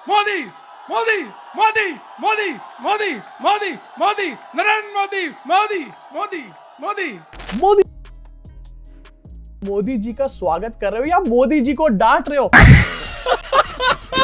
मोदी मोदी मोदी मोदी मोदी मोदी मोदी नरेंद्र मोदी मोदी मोदी मोदी मोदी मोदी जी का स्वागत कर रहे हो या मोदी जी को डांट रहे हो?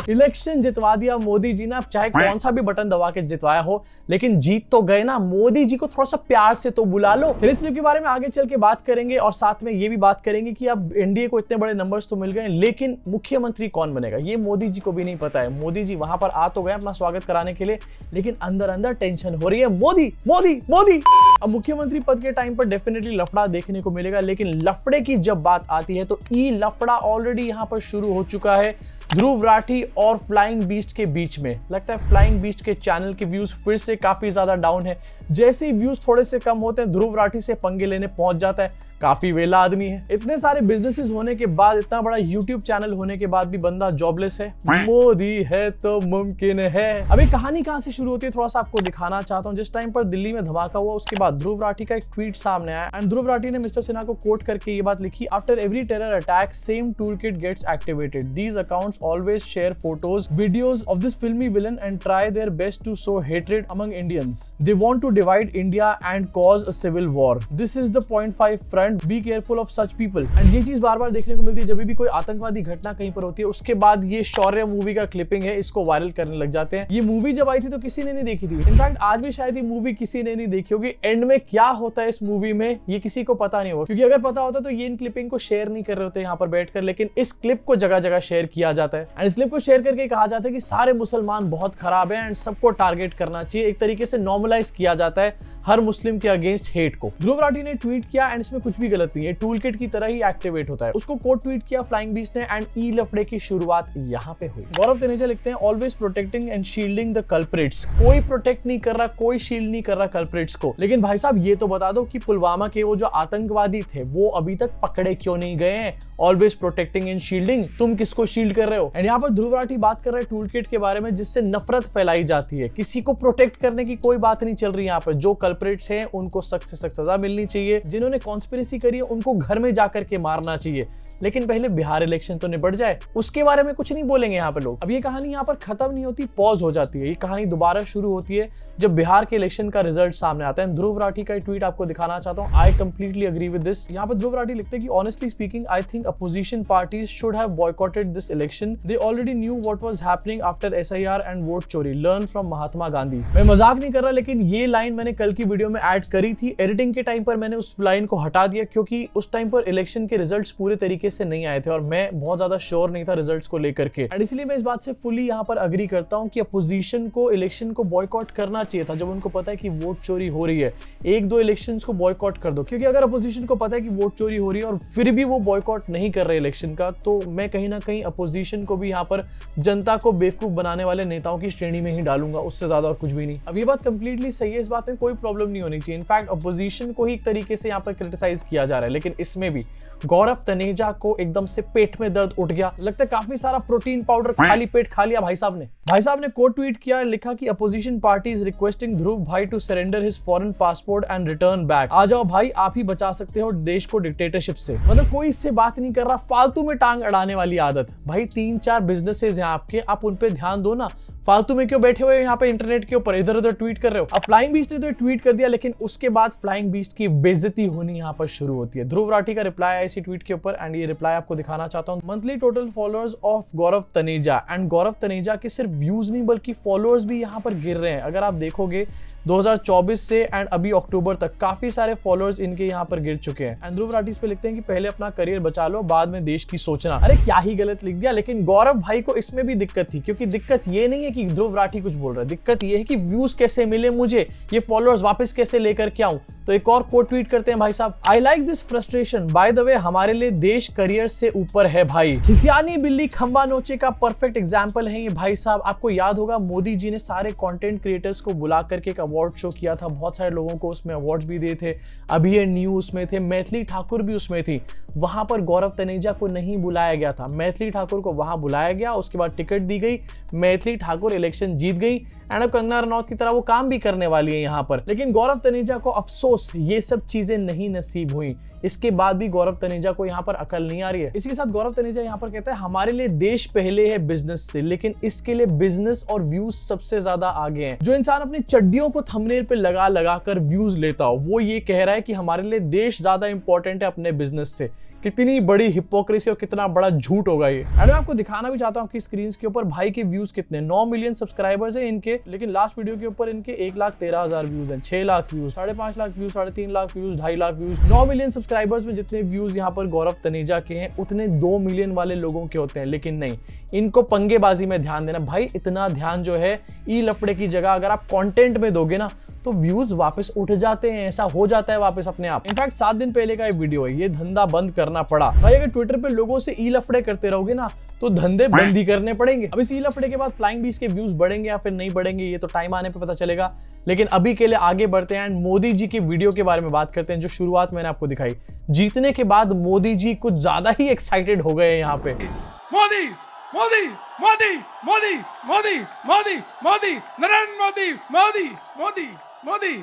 इलेक्शन जितवा दिया मोदी जी ने, आप चाहे कौन सा भी बटन दबा के जितवाया हो, लेकिन जीत तो गए ना। मोदी जी को थोड़ा सा प्यार से तो बुला लो। फिर इस क्लिप के बारे में आगे चल के बात करेंगे और साथ में ये भी बात करेंगे कि अब एनडीए को इतने बड़े नंबर्स तो मिल गए, लेकिन मुख्यमंत्री कौन बनेगा ये मोदी जी को भी नहीं पता है। मोदी जी वहां पर आ तो गए अपना स्वागत कराने के लिए, लेकिन अंदर अंदर टेंशन हो रही है। मोदी मोदी मोदी। अब मुख्यमंत्री पद के टाइम पर डेफिनेटली लफड़ा देखने को मिलेगा, लेकिन लफड़े की जब बात आती है तो ई लफड़ा ऑलरेडी यहां पर शुरू हो चुका है ध्रुव राठी और फ्लाइंग बीस्ट के बीच में। लगता है फ्लाइंग बीस्ट के चैनल के व्यूज फिर से काफी ज्यादा डाउन है। जैसे ही व्यूज थोड़े से कम होते हैं, ध्रुव राठी से पंगे लेने पहुंच जाता है। काफी वेला आदमी है, इतने सारे बिजनेसेस होने के बाद, इतना बड़ा यूट्यूब चैनल होने के बाद भी बंदा जॉबलेस है। मोदी है तो मुमकिन है। अभी कहानी कहां से शुरू होती है थोड़ा सा आपको दिखाना चाहता हूं। जिस टाइम पर दिल्ली में धमाका हुआ उसके बाद ध्रुव राठी का एक ट्वीट सामने आया एंड ध्रुव राठी ने मिस्टर सिन्हा को कोट करके ये बात लिखी, after every terror attack same tool kit gets activated, these accounts always share photos videos of this filmy villain and try their best to sow hatred among Indians, they want to divide India and cause a civil war, this is the point 5 front, be careful of such people. And ये चीज बार बार देखने को मिलती है जब भी कोई आतंकवादी घटना कहीं पर होती है, उसके बाद ये शौर्य मूवी का क्लिपिंग है, इसको वायरल करने लग जाते हैं। ये मूवी जब आई थी तो किसी ने नहीं देखी थी, इनफैक्ट आज भी शायद ये मूवी किसी ने नहीं देखी होगी। एंड में क्या होता है इस मूवी में ये किसी को पता नहीं होगा, क्योंकि अगर पता होता तो ये इन क्लिपिंग को शेयर नहीं कर रहे होते यहाँ पर बैठकर, लेकिन इस क्लिप को जगह जगह शेयर किया जाता है। एंड इस क्लिप को शेयर करके कहा जाता है कि सारे मुसलमान बहुत खराब है एंड सबको टारगेट करना चाहिए। एक तरीके से नॉर्मलाइज किया जाता है हर मुस्लिम के अगेंस्ट हेट को। ध्रुव राठी ने ट्वीट किया एंड इसमें कुछ भी गलत नहीं है, टूल किट की तरह ही एक्टिवेट होता है। उसको कोट ट्वीट किया फ्लाइंग बीस्ट ने एंड ई लफड़े की शुरुआत यहाँ पे हुई। गौरव तनेजा लिखते हैं, always protecting and shielding the culprits. कोई प्रोटेक्ट नहीं कर रहा, कोई शील्ड नहीं कर रहा कल्प्रिट्स को। लेकिन भाई साहब ये तो बता दो कि पुलवामा के वो जो आतंकवादी थे वो अभी तक पकड़े क्यों नहीं गए हैं? ऑलवेज प्रोटेक्टिंग एंड शील्डिंग, तुम किसको शील्ड कर रहे हो? एंड यहाँ पर ध्रुव राठी बात कर रहे हैं टूल किट के बारे में जिससे नफरत फैलाई जाती है। किसी को प्रोटेक्ट करने की कोई बात नहीं चल रही यहाँ पर। जो कल्प्रिट्स हैं उनको सख्त से सख्त सजा मिलनी चाहिए, जिन्होंने कॉन्स्पिरेसी करी है उनको घर में जाकर के मारना चाहिए, लेकिन पहले बिहार इलेक्शन तो निपट जाए, उसके बारे में कुछ नहीं बोलेंगे यहाँ पे लोग। अब ये कहानी यहाँ पर खत्म नहीं होती, पॉज हो जाती है। ये कहानी दोबारा शुरू होती है जब बिहार के इलेक्शन का रिजल्ट सामने आता है। ध्रुव राठी का ट्वीट आपको दिखाना चाहता हूँ, I completely agree with this. यहाँ पर ध्रुव राठी लिखते हैं कि honestly speaking I think opposition parties should have boycotted this election, they already knew what was happening after SIR and vote चोरी, लर्न फ्रॉम महात्मा गांधी। मैं मजाक नहीं कर रहा, लेकिन ये लाइन मैंने कल की वीडियो में ऐड करी थी। एडिटिंग के टाइम पर मैंने उस लाइन को हटा दिया क्योंकि उस टाइम पर इलेक्शन के रिजल्ट्स पूरे तरीके से नहीं आए थे और मैं बहुत ज्यादा श्योर नहीं था रिजल्ट्स को लेकर के। एंड इसलिए मैं इस बात से फुली यहाँ पर अग्री करता हूँ कि अपोजिशन को इलेक्शन को बॉयकॉट करना चाहिए था जब उनको पता है कि वोट चोरी हो रही है। एक दो इलेक्शंस को बॉयकॉट कर दो, क्योंकि अगर अपोजिशन को पता है कि वोट चोरी हो रही है और फिर भी वो बॉयकॉट नहीं कर रहे इलेक्शन का, तो मैं कहीं ना कहीं अपोजिशन को भी यहाँ पर जनता को बेवकूफ बनाने वाले नेताओं की श्रेणी में ही डालूंगा, उससे ज्यादा और कुछ भी नहीं। अब ये बात कंप्लीटली सही है, इस बात में कोई प्रॉब्लम नहीं होनी चाहिए। इनफैक्ट अपोजिशन को ही एक तरीके से यहाँ पर क्रिटिसाइज किया जा रहा है, लेकिन इसमें भी गौरव तनेजा को एकदम से पेट में दर्द उठ गया। लगता है काफी सारा प्रोटीन पाउडर खाली पेट खा लिया भाई साहब ने। भाई साहब ने कोट ट्वीट किया, लिखा कि opposition party is requesting Dhruv भाई to surrender his foreign passport and return back. आ जाओ भाई, आप ही बचा सकते हो देश को डिक्टेटरशिप से। मतलब कोई इससे बात नहीं कर रहा, फालतू में टांग अड़ाने वाली आदत। भाई 3-4 बिजनेसेस हैं आपके, आप उन पे ध्यान दो ना, फालतू में क्यों बैठे हुए यहाँ पे इंटरनेट के ऊपर इधर उधर ट्वीट कर रहे हो। अब फ्लाइंग बीस्ट ने तो ट्वीट कर दिया, लेकिन उसके बाद फ्लाइंग बीस्ट की बेइज्जती होनी यहाँ पर शुरू होती है। ध्रुव राठी का रिप्लाई आया इसी ट्वीट के ऊपर एंड ये रिप्लाई आपको दिखाना चाहता हूँ। Monthly total followers of Gaurav Taneja, and Gaurav Taneja के सिर्फ व्यूज नहीं बल्कि फॉलोअर्स भी यहाँ पर गिर रहे हैं। अगर आप देखोगे 2024 से एंड अभी अक्टूबर तक काफी सारे फॉलोअर्स इनके यहाँ पर गिर चुके हैं। एंड ध्रुव राठी इस पे लिखते हैं कि पहले अपना करियर बचा लो, बाद में देश की सोचना। अरे क्या ही गलत लिख दिया, लेकिन गौरव भाई को इसमें भी दिक्कत थी, क्योंकि दिक्कत ये नहीं है कि ध्रुव राठी कुछ बोल रहा है, दिक्कत ये है कि व्यूज कैसे मिले मुझे, ये फॉलोअर्स वापस कैसे लेकर के आऊं। तो एक और कोट ट्वीट करते हैं भाई साहब, I like this frustration, by the way हमारे लिए देश करियर से ऊपर है भाई। खिसियानी बिल्ली खंबा नोचे का परफेक्ट एग्जांपल है ये भाई साहब। आपको याद होगा मोदी जी ने सारे कंटेंट क्रिएटर्स को बुला करके एक अवार्ड शो किया था, बहुत सारे लोगों को उसमें अवार्ड्स भी दिए थे। अभी ये न्यू उसमें थे, मैथिली ठाकुर भी उसमें थी। वहां पर गौरव तनेजा को नहीं बुलाया गया था, मैथिली ठाकुर को वहां बुलाया गया, उसके बाद टिकट दी गई, मैथिली ठाकुर इलेक्शन जीत गई एंड अब कंगना रनौत की तरह वो काम भी करने वाली है यहाँ पर। लेकिन गौरव तनेजा को अफसोस अफसोस ये सब चीजें नहीं नसीब हुई। इसके बाद भी गौरव तनेजा को यहाँ पर अकल नहीं आ रही है। इसके साथ गौरव तनेजा यहाँ पर कहता है हमारे लिए देश पहले है बिजनेस से, लेकिन इसके लिए बिजनेस और व्यूज सबसे ज्यादा आगे हैं। जो इंसान अपनी चड्डियों को थंबनेल पे लगा लगा कर व्यूज लेता हो, वो ये कह रहा है कि हमारे लिए देश ज्यादा इंपॉर्टेंट है अपने बिजनेस से। कितनी बड़ी हिपोक्रेसी और कितना बड़ा झूठ होगा ये। एंड मैं आपको दिखाना भी चाहता हूँ कि स्क्रीन के ऊपर भाई के व्यूज कितने, 9 मिलियन सब्सक्राइबर्स हैं इनके, लेकिन लास्ट वीडियो के ऊपर इनके 1,13,000 व्यूज हैं, 6 lakh views, 5.5 lakh views, 3.5 lakh views, 2.5 lakh views. 9 million subscribers में जितने व्यूज यहाँ पर गौरव तनेजा के हैं उतने 2 मिलियन वाले लोगों के होते हैं। लेकिन नहीं, इनको पंगेबाजी में ध्यान देना। भाई इतना ध्यान जो है ई लफड़े की जगह अगर आप कंटेंट में दोगे ना तो व्यूज वापस उठ जाते हैं, ऐसा हो जाता है वापस अपने आप। इनफैक्ट 7 दिन पहले का ये वीडियो है, ये धंधा बंद करना पड़ा। भाई अगर ट्विटर पे लोगों से ई लफड़े करते रहोगे ना तो धंधे बंद ही करने पड़ेंगे। अब इस ई लफड़े के बाद फ्लाइंग बीस्ट के व्यूज बढ़ेंगे या फिर नहीं बढ़ेंगे ये तो टाइम आने पे पता चलेगा। लेकिन अभी के लिए आगे बढ़ते हैं एंड मोदी जी की वीडियो के बारे में बात करते हैं जो शुरुआत मैंने आपको दिखाई। जीतने के बाद मोदी जी कुछ ज्यादा ही एक्साइटेड हो गए यहाँ पे। मोदी मोदी मोदी मोदी मोदी मोदी मोदी नरेंद्र मोदी मोदी मोदी मोदी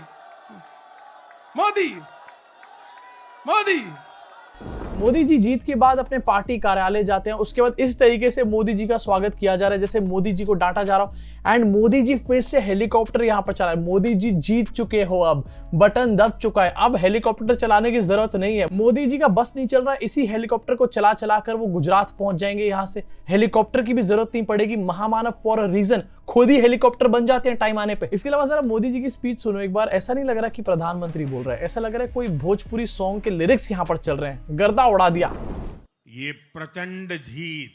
मोदी मोदी। मोदी जी जीत के बाद अपने पार्टी कार्यालय जाते हैं, उसके बाद इस तरीके से मोदी जी का स्वागत किया जा रहा है जैसे मोदी जी को डांटा जा रहा हो। एंड मोदी जी फिर से हेलीकॉप्टर यहाँ पर चला है। मोदी जी जीत चुके हो, अब बटन दब चुका है, अब हेलीकॉप्टर चलाने की जरूरत नहीं है। मोदी जी का बस नहीं चल रहा है, इसी हेलीकॉप्टर को चला चला कर वो गुजरात पहुंच जाएंगे। यहाँ से हेलीकॉप्टर की भी जरूरत नहीं पड़ेगी, महामानव फॉर अ रीजन खुद ही हेलीकॉप्टर बन जाते हैं टाइम आने पे। इसके अलावा जरा मोदी जी की स्पीच सुनो एक बार। ऐसा नहीं लग रहा कि प्रधानमंत्री बोल रहा है, ऐसा लग रहा है कोई भोजपुरी सॉन्ग के लिरिक्स यहाँ पर चल रहे हैं। गर्दा उड़ा दिया। ये प्रचंड जीत,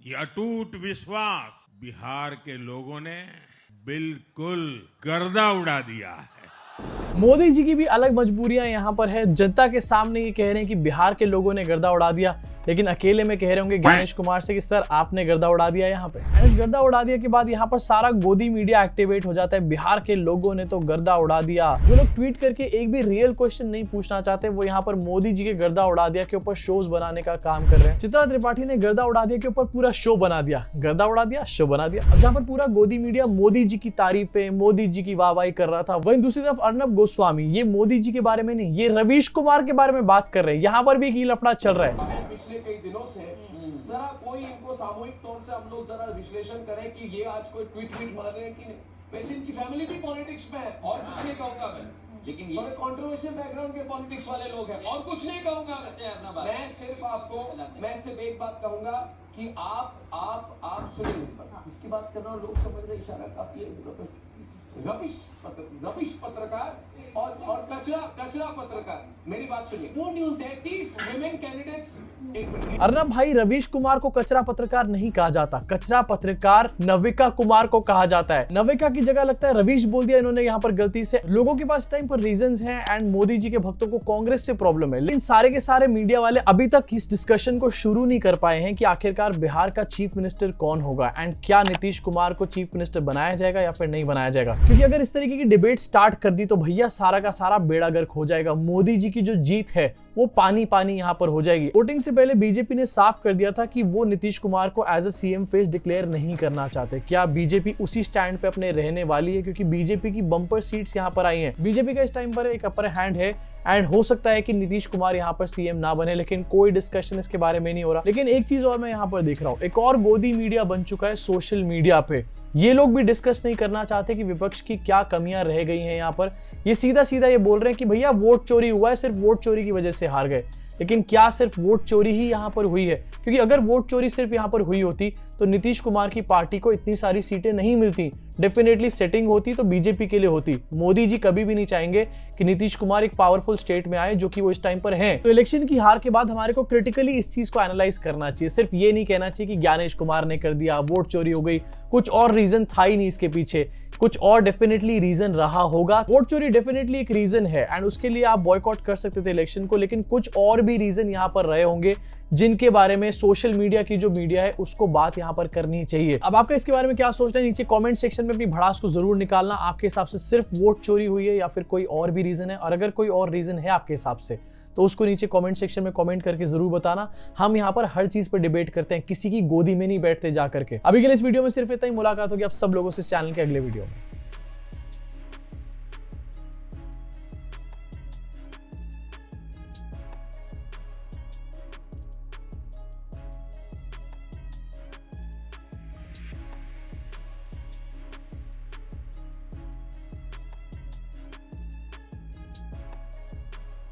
ये अटूट विश्वास बिहार के लोगों ने बिल्कुल गर्दा उड़ा दिया है। मोदी जी की भी अलग मजबूरियां यहाँ पर है। जनता के सामने ये कह रहे हैं कि बिहार के लोगों ने गर्दा उड़ा दिया, लेकिन अकेले में कह रहे होंगे ज्ञानेश कुमार से कि सर आपने गर्दा उड़ा दिया यहाँ पे। एंड गर्दा उड़ा दिया के बाद यहाँ पर सारा गोदी मीडिया एक्टिवेट हो जाता है। बिहार के लोगों ने तो गर्दा उड़ा दिया। जो लोग ट्वीट करके एक भी रियल क्वेश्चन नहीं पूछना चाहते वो यहाँ पर मोदी जी के गर्दा उड़ा दिया के ऊपर शोज बनाने का काम कर रहे हैं। चित्रा त्रिपाठी ने गर्दा उड़ा दिया के ऊपर पूरा शो बना दिया, गर्दा उड़ा दिया शो बना दिया। अब जहाँ पर पूरा गोदी मीडिया मोदी जी की तारीफें, मोदी जी की वाहवाही कर रहा था, वहीं दूसरी तरफ अर्नब गोस्वामी ये मोदी जी के बारे में नहीं, ये रवीश कुमार के बारे में बात कर रहे हैं। यहाँ पर भी एक लफड़ा चल रहा है। पिछले कई दिनों से जरा कोई इनको सामूहिक तौर से हम लोग जरा विश्लेषण करें कि ये आज कोई ट्वीट मार रहे हैं कि नहीं। वैसे इनकी फैमिली भी पॉलिटिक्स में है और कुछ नहीं कहूंगा मैं, लेकिन ये कंट्रोवर्शियल बैकग्राउंड के पॉलिटिक्स वाले लोग हैं और कुछ नहीं कहूंगा मैं सिर्फ एक बात कहूंगा कि आप सुनिए, इसकी बात कर रहा हूँ, लोग समझ रहे इशारा काफी रविश पत्रकार और कचरा पत्रकार। मेरी बात सुनिए, वो न्यूज़ है 30 विमेन कैंडिडेट्स। अर्नब भाई, रवीश कुमार को कचरा पत्रकार नहीं कहा जाता, कचरा पत्रकार नविका कुमार को कहा जाता है। नविका की जगह लगता है रवीश बोल दिया इन्होंने यहाँ पर गलती से। लोगों के पास टाइम पर रीजंस हैं एंड मोदी जी के भक्तों को कांग्रेस से प्रॉब्लम है, लेकिन सारे के सारे मीडिया वाले अभी तक इस डिस्कशन को शुरू नहीं कर पाए हैं कि आखिरकार बिहार का चीफ मिनिस्टर कौन होगा एंड क्या नीतीश कुमार को चीफ मिनिस्टर बनाया जाएगा या फिर नहीं बनाया जाएगा। क्योंकि अगर इस तरीके की डिबेट स्टार्ट कर दी तो भैया सारा का सारा बेड़ा गर्क हो जाएगा। मोदी जी की जो जीत है वो पानी पानी यहाँ पर हो जाएगी। वोटिंग से पहले बीजेपी ने साफ कर दिया था कि वो नीतीश कुमार को as a CM face declare नहीं करना चाहते। क्या बीजेपी उसी स्टैंड पे अपने रहने वाली है? क्योंकि बीजेपी की बम्पर सीट्स यहाँ पर आई हैं। बीजेपी का इस टाइम पर एक अपर हैंड है एंड हो सकता है कि नीतीश कुमार यहाँ पर सीएम ना बने, लेकिन कोई डिस्कशन इसके बारे में नहीं हो रहा। लेकिन एक चीज और मैं यहाँ पर देख रहा हूँ, एक और गोदी मीडिया बन चुका है सोशल मीडिया पे। ये लोग भी डिस्कस नहीं करना चाहते कि विपक्ष की क्या कमियां रह गई हैं यहाँ पर। ये सीधा सीधा ये बोल रहे हैं कि भैया वोट चोरी हुआ है, सिर्फ वोट चोरी की वजह से हार गए। लेकिन क्या सिर्फ वोट चोरी ही यहाँ पर हुई है? क्योंकि अगर वोट चोरी सिर्फ यहाँ पर हुई होती तो नीतीश कुमार की पार्टी को इतनी सारी सीटें नहीं मिलती। डेफिनेटली सेटिंग होती तो बीजेपी के लिए होती। मोदी जी कभी भी नहीं चाहेंगे कि नीतीश कुमार एक पावरफुल स्टेट में आए, जो कि वो इस टाइम पर हैं। तो इलेक्शन की हार के बाद हमारे को क्रिटिकली इस चीज को एनालाइज करना चाहिए। सिर्फ ये नहीं कहना चाहिए कि ज्ञानेश कुमार ने कर दिया, वोट चोरी हो गई, कुछ और रीजन था ही नहीं इसके पीछे, कुछ और डेफिनेटली रीजन रहा होगा। वोट चोरी डेफिनेटली एक रीजन है एंड उसके लिए आप बॉयकॉट कर सकते थे इलेक्शन को, लेकिन कुछ और भी रीजन यहाँ पर रहे होंगे जिनके बारे में सोशल मीडिया की जो मीडिया है उसको बात यहाँ पर करनी चाहिए। अब आपका इसके बारे में क्या सोचना है नीचे कमेंट सेक्शन में अपनी भड़ास को जरूर निकालना। आपके हिसाब से सिर्फ वोट चोरी हुई है या फिर कोई और भी रीजन है? और अगर कोई और रीजन है आपके हिसाब से तो उसको नीचे कमेंट सेक्शन में कमेंट करके जरूर बताना। हम यहाँ पर हर चीज पर डिबेट करते हैं, किसी की गोदी में नहीं बैठते जा करके। अभी के लिए इस वीडियो में सिर्फ इतना ही। मुलाकात होगी आप सब लोगों से चैनल के अगले वीडियो में।